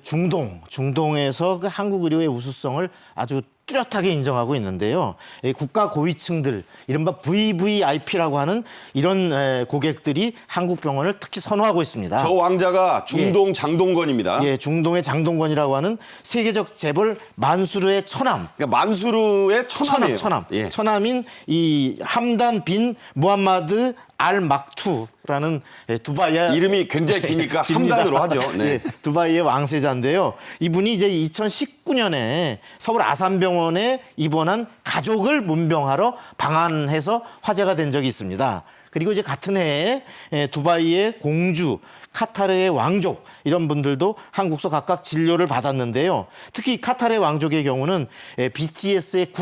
중동에서 그 한국 의료의 우수성을 아주 뚜렷하게 인정하고 있는데요. 국가 고위층들, 이른바 VVIP라고 하는 이런 고객들이 한국 병원을 특히 선호하고 있습니다. 저 왕자가 중동 장동건입니다. 예, 중동의 장동건이라고 하는 세계적 재벌 만수르의 처남. 그러니까 만수르의 처남이에요. 처남. 예. 처남인 이 함단 빈 무함마드 알 막투라는 두바이 이름이 굉장히 기니까 함단으로 하죠. 네. 예, 두바이의 왕세자인데요. 이분이 이제 2019년에 서울 아산병원에 입원한 가족을 문병하러 방한해서 화제가 된 적이 있습니다. 그리고 이제 같은 해에 두바이의 공주, 카타르의 왕족 이런 분들도 한국서 각각 진료를 받았는데요. 특히 카타르의 왕족의 경우는 BTS의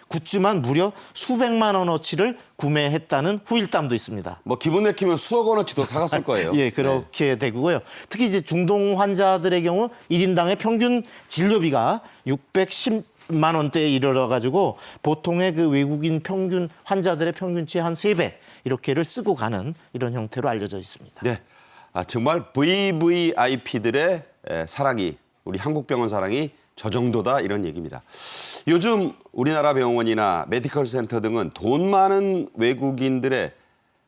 굿즈만 무려 수백만 원어치를 구매했다는 후일담도 있습니다. 뭐 기분 내키면 수억 원어치도 사갔을 거예요. 예, 그렇게 되고요. 특히 이제 중동 환자들의 경우 1인당의 평균 진료비가 610만 원대에 이르러 가지고 보통의 그 외국인 평균 환자들의 평균치의 한 3배 이렇게를 쓰고 가는 이런 형태로 알려져 있습니다. 네. 정말 VVIP들의 사랑이, 우리 한국 병원 사랑이 저 정도다 이런 얘기입니다. 요즘 우리나라 병원이나 메디컬 센터 등은 돈 많은 외국인들의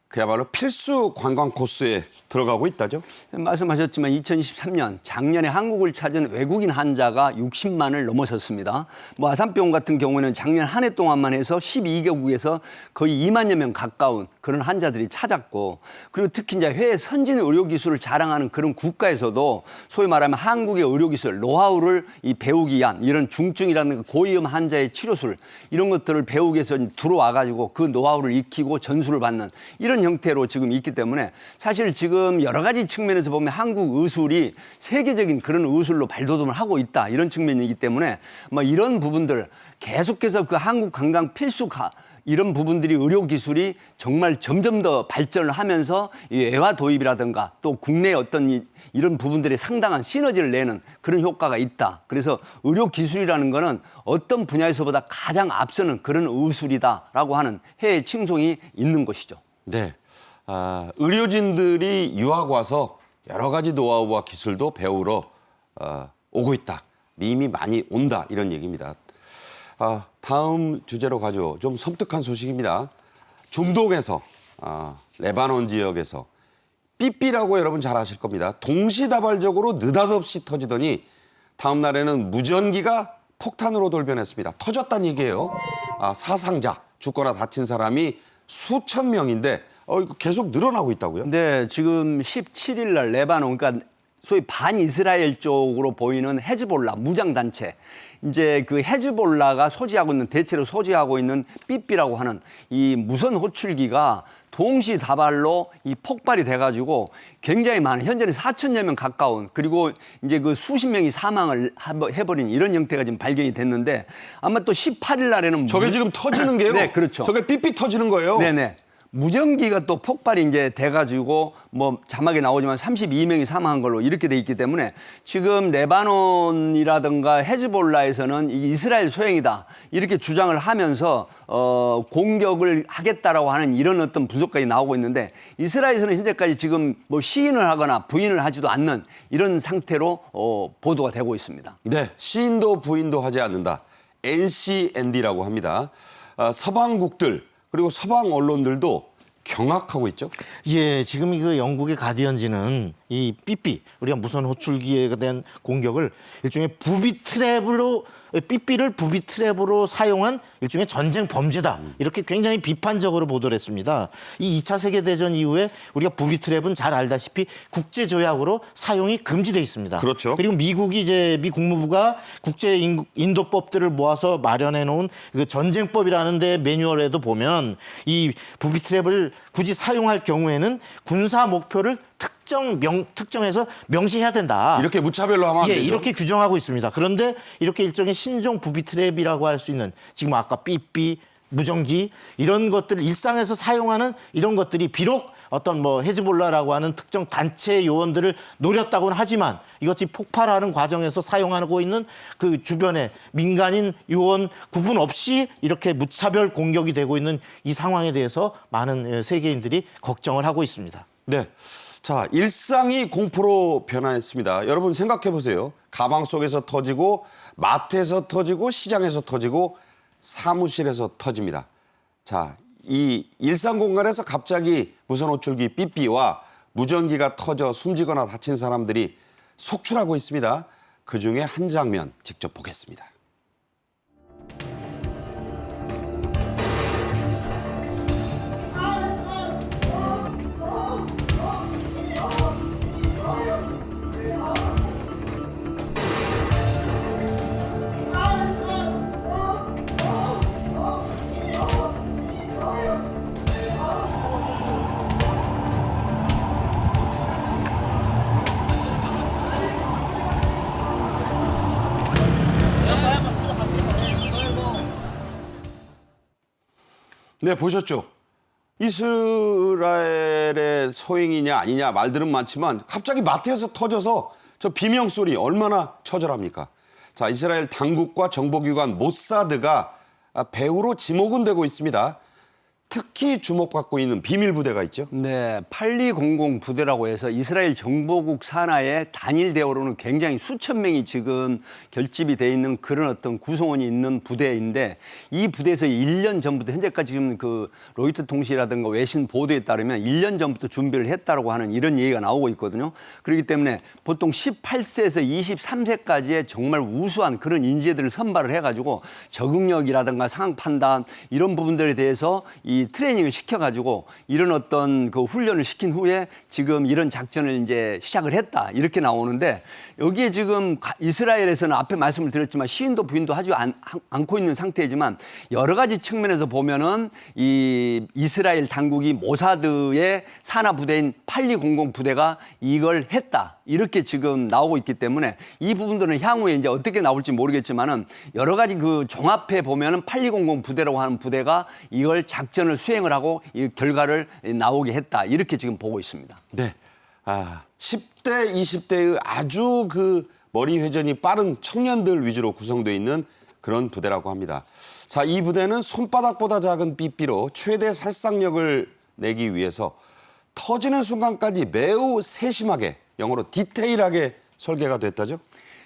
그야말로 필수 관광 코스에 들어가고 있다죠? 말씀하셨지만 2023년 작년에 한국을 찾은 외국인 환자가 60만을 넘어섰습니다. 뭐 아산병원 같은 경우는 작년 한 해 동안만 해서 12개국에서 거의 2만여 명 가까운 그런 환자들이 찾았고, 그리고 특히 이제 해외 선진 의료 기술을 자랑하는 그런 국가에서도 소위 말하면 한국의 의료 기술 노하우를 배우기 위한 이런 중증이라는 고위험 환자의 치료술 이런 것들을 배우기 위해서 들어와 가지고 그 노하우를 익히고 전수를 받는 이런 형태로 지금 있기 때문에 사실 지금 여러 가지 측면에서 보면 한국 의술이 세계적인 그런 의술로 발돋움을 하고 있다 이런 측면이기 때문에 뭐 이런 부분들 계속해서 그 한국 관광 필수가 이런 부분들이 의료 기술이 정말 점점 더 발전을 하면서 이 외화 도입이라든가 또 국내 어떤 이런 부분들이 상당한 시너지를 내는 그런 효과가 있다. 그래서 의료 기술이라는 거는 어떤 분야에서보다 가장 앞서는 그런 의술이다라고 하는 해외 칭송이 있는 것이죠. 네. 의료진들이 유학 와서 여러 가지 노하우와 기술도 배우러 오고 있다. 이미 많이 온다. 이런 얘기입니다. 다음 주제로 가죠. 좀 섬뜩한 소식입니다. 중동에서 레바논 지역에서 삐삐라고 여러분 잘 아실 겁니다. 동시다발적으로 느닷없이 터지더니 다음 날에는 무전기가 폭탄으로 돌변했습니다. 터졌다는 얘기예요. 사상자, 죽거나 다친 사람이 수천 명인데 이거 계속 늘어나고 있다고요? 네, 지금 17일 날 레바논, 그러니까 소위 반이스라엘 쪽으로 보이는 헤즈볼라 무장단체, 이제 그 헤즈볼라가 대체로 소지하고 있는 삐삐라고 하는 이 무선 호출기가 동시다발로 이 폭발이 돼가지고 굉장히 많은, 현재는 4천여 명 가까운, 그리고 이제 그 수십 명이 사망을 해버린 이런 형태가 지금 발견이 됐는데, 아마 또 18일 날에는 저게 지금 터지는 게요? 네, 그렇죠. 저게 삐삐 터지는 거예요? 네네. 무전기가 또 폭발이 이제 돼가지고 뭐 자막에 나오지만 32명이 사망한 걸로 이렇게 돼 있기 때문에 지금 레바논이라든가 헤즈볼라에서는 이 이스라엘 소행이다 이렇게 주장을 하면서 공격을 하겠다라고 하는 이런 어떤 분석까지 나오고 있는데, 이스라엘에서는 현재까지 지금 뭐 시인을 하거나 부인을 하지도 않는 이런 상태로 보도가 되고 있습니다. 네, 시인도 부인도 하지 않는다. NCND라고 합니다. 서방국들 그리고 서방 언론들도 경악하고 있죠. 예, 지금 그 영국의 가디언지는 이 삐삐, 우리가 무선 호출기에 대한 공격을 일종의 삐삐를 부비 트랩으로 사용한 일종의 전쟁 범죄다, 이렇게 굉장히 비판적으로 보도를 했습니다. 이 2차 세계대전 이후에 우리가 부비 트랩은 잘 알다시피 국제 조약으로 사용이 금지돼 있습니다. 그렇죠. 그리고 미 국무부가 국제 인도법들을 모아서 마련해 놓은 그 전쟁법이라는 데 매뉴얼에도 보면 이 부비 트랩을 굳이 사용할 경우에는 군사 목표를 특정해서 명시해야 된다. 이렇게 무차별로 하면 안 예, 되죠. 이렇게 규정하고 있습니다. 그런데 이렇게 일종의 신종 부비 트랩이라고 할 수 있는, 지금 아까 삐삐, 무전기 이런 것들을 일상에서 사용하는 이런 것들이 비록 어떤 뭐 헤즈볼라라고 하는 특정 단체 요원들을 노렸다고는 하지만 이것이 폭발하는 과정에서 사용하고 있는 그 주변에 민간인 요원 구분 없이 이렇게 무차별 공격이 되고 있는 이 상황에 대해서 많은 세계인들이 걱정을 하고 있습니다. 네. 자, 일상이 공포로 변화했습니다. 여러분 생각해 보세요. 가방 속에서 터지고, 마트에서 터지고, 시장에서 터지고, 사무실에서 터집니다. 자, 이 일상 공간에서 갑자기 무선 호출기 삐삐와 무전기가 터져 숨지거나 다친 사람들이 속출하고 있습니다. 그 중에 한 장면 직접 보겠습니다. 네, 보셨죠? 이스라엘의 소행이냐 아니냐 말들은 많지만 갑자기 마트에서 터져서 저 비명 소리 얼마나 처절합니까? 자, 이스라엘 당국과 정보기관 모사드가 배후로 지목은 되고 있습니다. 특히 주목받고 있는 비밀 부대가 있죠. 네, 8200 부대라고 해서 이스라엘 정보국 산하의 단일 대우로는 굉장히 수천 명이 지금 결집이 돼 있는 그런 어떤 구성원이 있는 부대인데, 이 부대에서 1년 전부터 현재까지 지금 그 로이터 통신이라든가 외신 보도에 따르면 1년 전부터 준비를 했다라고 하는 이런 얘기가 나오고 있거든요. 그렇기 때문에 보통 18세에서 23세까지의 정말 우수한 그런 인재들을 선발을 해가지고 적응력이라든가 상황 판단 이런 부분들에 대해서 이 트레이닝을 시켜가지고 이런 어떤 그 훈련을 시킨 후에 지금 이런 작전을 이제 시작을 했다 이렇게 나오는데, 여기에 지금 이스라엘에서는 앞에 말씀을 드렸지만 시인도 부인도 하지 않고 있는 상태이지만 여러 가지 측면에서 보면은 이 이스라엘 당국이 모사드의 산하 부대인 8200 부대가 이걸 했다 이렇게 지금 나오고 있기 때문에 이 부분들은 향후에 이제 어떻게 나올지 모르겠지만은 여러 가지 그 종합해 보면은 8200 부대라고 하는 부대가 이걸 작전을 수행을 하고 이 결과를 나오게 했다 이렇게 지금 보고 있습니다. 네. 10대, 20대의 아주 그 머리 회전이 빠른 청년들 위주로 구성되어 있는 그런 부대라고 합니다. 자, 이 부대는 손바닥보다 작은 삐삐로 최대 살상력을 내기 위해서 터지는 순간까지 매우 세심하게, 영어로 디테일하게 설계가 됐다죠?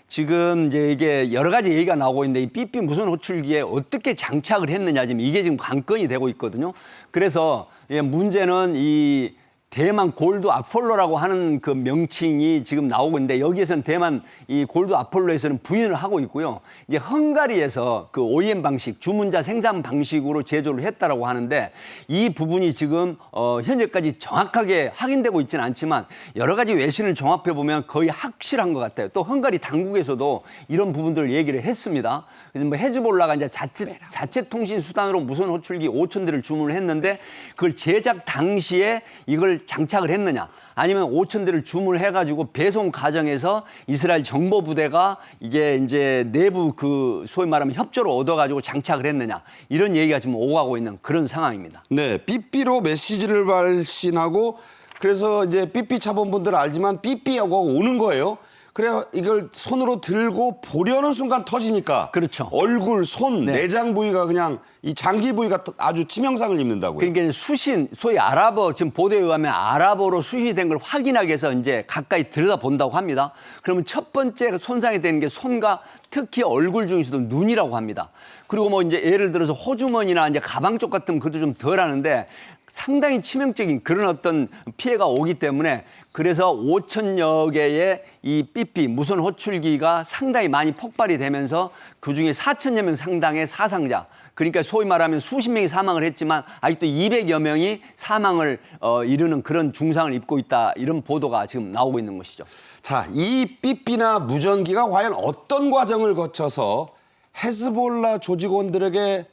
지금 이제 이게 여러 가지 얘기가 나오고 있는데, 이 삐삐 무선 호출기에 어떻게 장착을 했느냐 지금 이게 지금 관건이 되고 있거든요. 그래서 문제는 이 대만 골드 아폴로라고 하는 그 명칭이 지금 나오고 있는데 여기에서는 대만 이 골드 아폴로에서는 부인을 하고 있고요. 이제 헝가리에서 그 OEM 방식, 주문자 생산 방식으로 제조를 했다라고 하는데 이 부분이 지금 현재까지 정확하게 확인되고 있지는 않지만 여러 가지 외신을 종합해 보면 거의 확실한 것 같아요. 또 헝가리 당국에서도 이런 부분들을 얘기를 했습니다. 그래서 뭐 헤즈볼라가 이제 자체 통신 수단으로 무선 호출기 5천 대를 주문을 했는데 그걸 제작 당시에 이걸 장착을 했느냐 아니면 5천 대를 주문을 해가지고 배송 과정에서 이스라엘 정보부대가 이게 이제 내부 그 소위 말하면 협조를 얻어가지고 장착을 했느냐 이런 얘기가 지금 오가고 있는 그런 상황입니다. 네, 삐삐로 메시지를 발신하고 그래서 이제 삐삐 차범분들 알지만 삐삐하고 오는 거예요. 그래 이걸 손으로 들고 보려는 순간 터지니까 그렇죠. 얼굴, 손, 네. 내장 부위가 그냥 이 장기 부위가 아주 치명상을 입는다고요. 그러니까 수신, 소위 아랍어, 지금 보도에 의하면 아랍어로 수신이 된 걸 확인하기 위해서 이제 가까이 들여다 본다고 합니다. 그러면 첫 번째 손상이 되는 게 손과 특히 얼굴 중에서도 눈이라고 합니다. 그리고 뭐 이제 예를 들어서 호주머니나 이제 가방 쪽 같은 것도 좀 덜 하는데 상당히 치명적인 그런 어떤 피해가 오기 때문에 그래서 5천여 개의 이 삐삐 무선 호출기가 상당히 많이 폭발이 되면서 그중에 4천여 명 상당의 사상자 그러니까 소위 말하면 수십 명이 사망을 했지만 아직도 200여 명이 사망을 이르는 그런 중상을 입고 있다 이런 보도가 지금 나오고 있는 것이죠. 자, 이 삐삐나 무전기가 과연 어떤 과정을 거쳐서 헤즈볼라 조직원들에게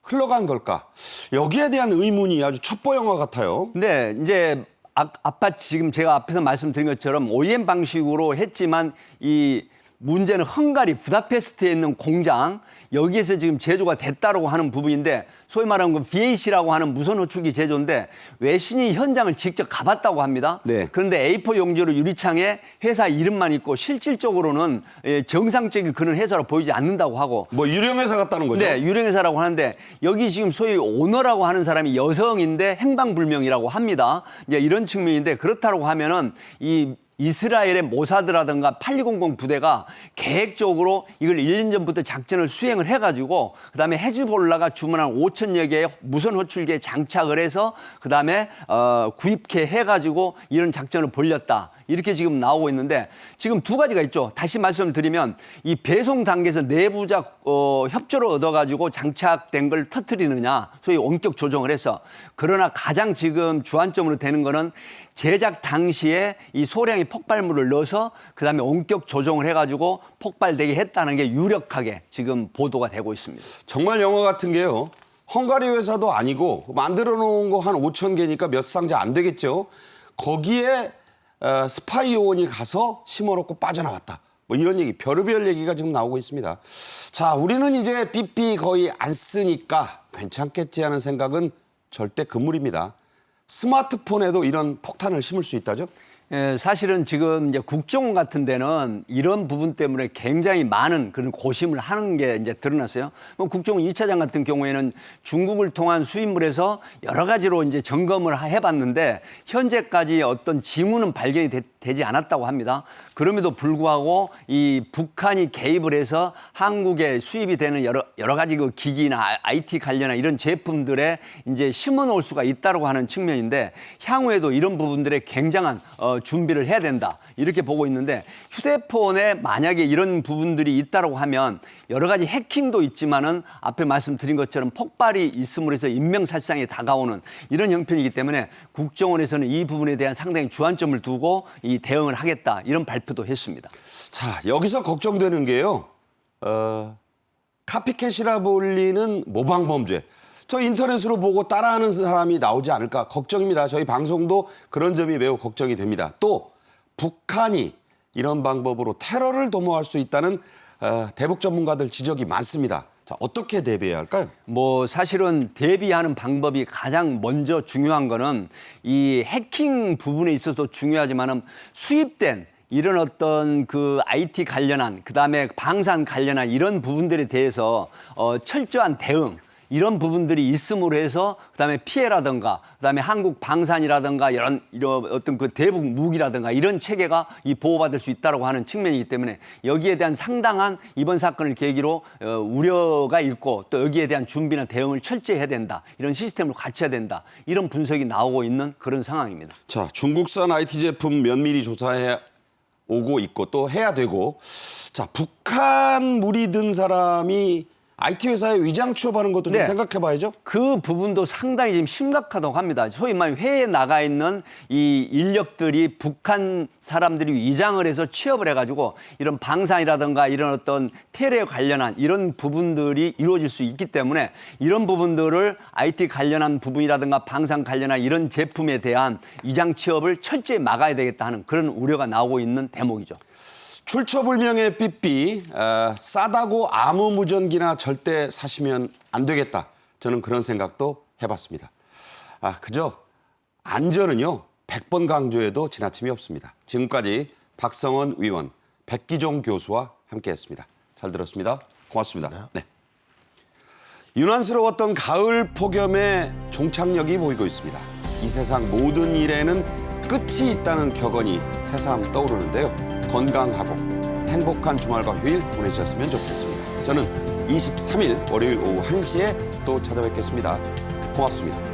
흘러간 걸까? 여기에 대한 의문이 아주 첩보 영화 같아요. 근데 이제 아까 지금 제가 앞에서 말씀드린 것처럼 OEM 방식으로 했지만 이 문제는 헝가리 부다페스트에 있는 공장 여기에서 지금 제조가 됐다라고 하는 부분인데 소위 말하는 그 VAC라고 하는 무선 호출기 제조인데 외신이 현장을 직접 가봤다고 합니다. 네. 그런데 A4 용지로 유리창에 회사 이름만 있고 실질적으로는 정상적인 그런 회사로 보이지 않는다고 하고 뭐 유령 회사 같다는 거죠? 네, 유령회사라고 하는데 여기 지금 소위 오너라고 하는 사람이 여성인데 행방불명이라고 합니다. 이제 이런 측면인데 그렇다고 하면은 이 이스라엘의 모사드라든가 8200 부대가 계획적으로 이걸 1년 전부터 작전을 수행을 해가지고 그다음에 헤즈볼라가 주문한 5천여 개의 무선 호출기에 장착을 해서 그다음에 구입해 해가지고 이런 작전을 벌였다. 이렇게 지금 나오고 있는데 지금 두 가지가 있죠. 다시 말씀드리면 이 배송 단계에서 내부적 협조를 얻어가지고 장착된 걸 터뜨리느냐 소위 원격 조정을 해서 그러나 가장 지금 주안점으로 되는 거는 제작 당시에 이 소량의 폭발물을 넣어서 그다음에 원격 조정을 해가지고 폭발되게 했다는 게 유력하게 지금 보도가 되고 있습니다. 정말 영화 같은 게요. 헝가리 회사도 아니고 만들어 놓은 거 한 5천 개니까 몇 상자 안 되겠죠. 거기에 스파이 요원이 가서 심어놓고 빠져나왔다. 뭐 이런 얘기, 별의별 얘기가 지금 나오고 있습니다. 자, 우리는 이제 삐삐 거의 안 쓰니까 괜찮겠지 하는 생각은 절대 금물입니다. 스마트폰에도 이런 폭탄을 심을 수 있다죠? 사실은 지금 이제 국정원 같은 데는 이런 부분 때문에 굉장히 많은 그런 고심을 하는 게 이제 드러났어요. 뭐 국정원 2차장 같은 경우에는 중국을 통한 수입물에서 여러 가지로 이제 점검을 해봤는데 현재까지 어떤 징후는 발견이 되지 않았다고 합니다. 그럼에도 불구하고 이 북한이 개입을 해서 한국에 수입이 되는 여러 가지 그 기기나 IT 관련한 이런 제품들에 이제 심어놓을 수가 있다고 하는 측면인데 향후에도 이런 부분들에 굉장한 준비를 해야 된다 이렇게 보고 있는데 휴대폰에 만약에 이런 부분들이 있다고 하면 여러 가지 해킹도 있지만은 앞에 말씀드린 것처럼 폭발이 있음으로 해서 인명살상에 다가오는 이런 형편이기 때문에 국정원에서는 이 부분에 대한 상당히 주안점을 두고 이 대응을 하겠다 이런 발표도 했습니다. 자, 여기서 걱정되는 게요. 카피캣이라 불리는 모방범죄. 저 인터넷으로 보고 따라하는 사람이 나오지 않을까 걱정입니다. 저희 방송도 그런 점이 매우 걱정이 됩니다. 또 북한이 이런 방법으로 테러를 도모할 수 있다는 대북 전문가들 지적이 많습니다. 자, 어떻게 대비해야 할까요? 뭐 사실은 대비하는 방법이 가장 먼저 중요한 거는 이 해킹 부분에 있어서도 중요하지만은 수입된 이런 어떤 그 IT 관련한 그다음에 방산 관련한 이런 부분들에 대해서 철저한 대응 이런 부분들이 있음으로 해서 그다음에 피해라든가 그다음에 한국 방산이라든가 이런 어떤 그 대북 무기라든가 이런 체계가 이 보호받을 수 있다라고 하는 측면이기 때문에 여기에 대한 상당한 이번 사건을 계기로 우려가 있고 또 여기에 대한 준비나 대응을 철저히 해야 된다. 이런 시스템을 갖춰야 된다. 이런 분석이 나오고 있는 그런 상황입니다. 자, 중국산 IT 제품 면밀히 조사해 오고 있고 또 해야 되고, 자, 북한 물이 든 사람이 IT 회사에 위장 취업하는 것도 좀 네. 생각해봐야죠. 그 부분도 상당히 지금 심각하다고 합니다. 소위 말해 해외에 나가 있는 이 인력들이 북한 사람들이 위장을 해서 취업을 해가지고 이런 방산이라든가 이런 어떤 테러에 관련한 이런 부분들이 이루어질 수 있기 때문에 이런 부분들을 IT 관련한 부분이라든가 방산 관련한 이런 제품에 대한 위장 취업을 철저히 막아야 되겠다 하는 그런 우려가 나오고 있는 대목이죠. 출처불명의 삐삐, 싸다고 아무 무전기나 절대 사시면 안 되겠다. 저는 그런 생각도 해봤습니다. 그저 안전은요 100번 강조해도 지나침이 없습니다. 지금까지 박성원 의원, 백기종 교수와 함께했습니다. 잘 들었습니다. 고맙습니다. 네. 유난스러웠던 가을 폭염의 종착역이 보이고 있습니다. 이 세상 모든 일에는 끝이 있다는 격언이 새삼 떠오르는데요. 건강하고 행복한 주말과 휴일 보내셨으면 좋겠습니다. 저는 23일 월요일 오후 1시에 또 찾아뵙겠습니다. 고맙습니다.